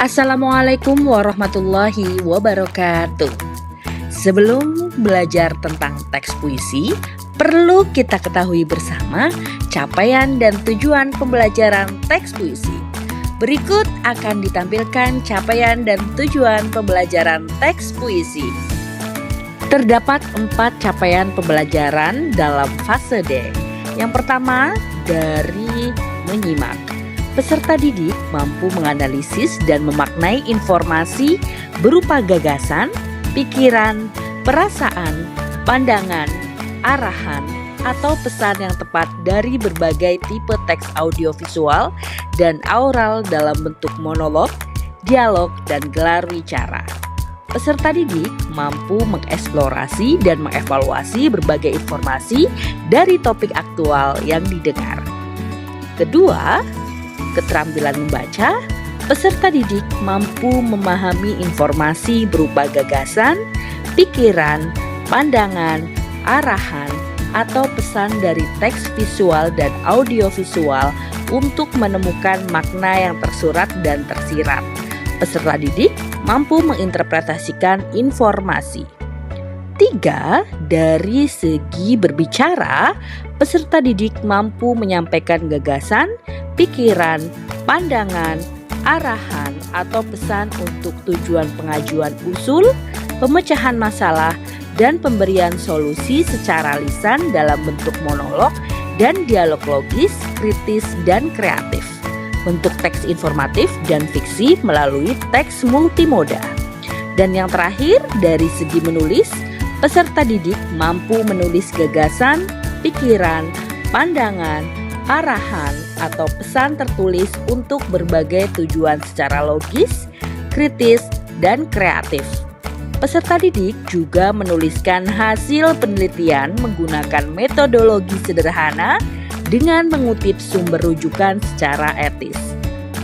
Assalamualaikum warahmatullahi wabarakatuh. Sebelum belajar tentang teks puisi, perlu kita ketahui bersama capaian dan tujuan pembelajaran teks puisi. Berikut akan ditampilkan capaian dan tujuan pembelajaran teks puisi. Terdapat 4 capaian pembelajaran dalam fase D. Yang pertama, dari menyimak. Peserta didik mampu menganalisis dan memaknai informasi berupa gagasan, pikiran, perasaan, pandangan, arahan, atau pesan yang tepat dari berbagai tipe teks audiovisual dan aural dalam bentuk monolog, dialog, dan gelar wicara. Peserta didik mampu mengeksplorasi dan mengevaluasi berbagai informasi dari topik aktual yang didengar. Kedua, keterampilan membaca. Peserta didik mampu memahami informasi berupa gagasan, pikiran, pandangan, arahan, atau pesan dari teks visual dan audiovisual untuk menemukan makna yang tersurat dan tersirat. Peserta didik mampu menginterpretasikan informasi. 3. Dari segi berbicara, peserta didik mampu menyampaikan gagasan, pikiran, pandangan, arahan, atau pesan untuk tujuan pengajuan usul, pemecahan masalah, dan pemberian solusi secara lisan dalam bentuk monolog dan dialog logis, kritis, dan kreatif. Bentuk teks informatif dan fiksi melalui teks multimoda. Dan yang terakhir, dari segi menulis, peserta didik mampu menulis gagasan, pikiran, pandangan, arahan, atau pesan tertulis untuk berbagai tujuan secara logis, kritis, dan kreatif. Peserta didik juga menuliskan hasil penelitian menggunakan metodologi sederhana dengan mengutip sumber rujukan secara etis,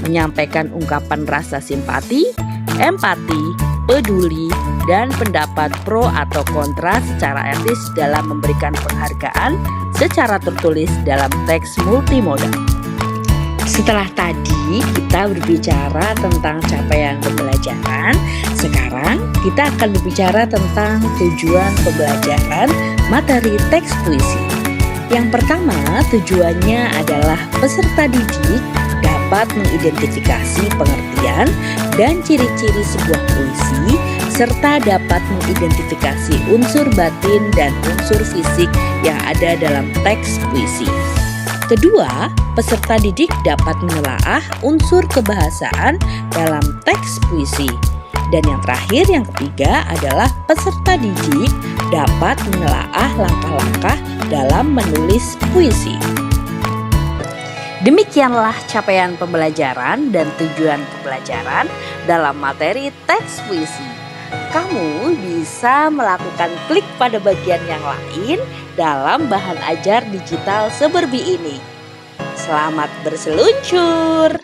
menyampaikan ungkapan rasa simpati, empati, peduli, dan pendapat pro atau kontra secara etis dalam memberikan penghargaan secara tertulis dalam teks multimoda. Setelah tadi kita berbicara tentang capaian pembelajaran, sekarang kita akan berbicara tentang tujuan pembelajaran materi teks puisi. Yang pertama, tujuannya adalah peserta didik dapat mengidentifikasi pengertian dan ciri-ciri sebuah puisi, serta dapat mengidentifikasi unsur batin dan unsur fisik yang ada dalam teks puisi. Kedua, peserta didik dapat menelaah unsur kebahasaan dalam teks puisi. Dan yang terakhir, yang ketiga adalah peserta didik dapat menelaah langkah-langkah dalam menulis puisi. Demikianlah capaian pembelajaran dan tujuan pembelajaran dalam materi teks puisi. Kamu bisa melakukan klik pada bagian yang lain dalam bahan ajar digital Seberbi ini. Selamat berseluncur!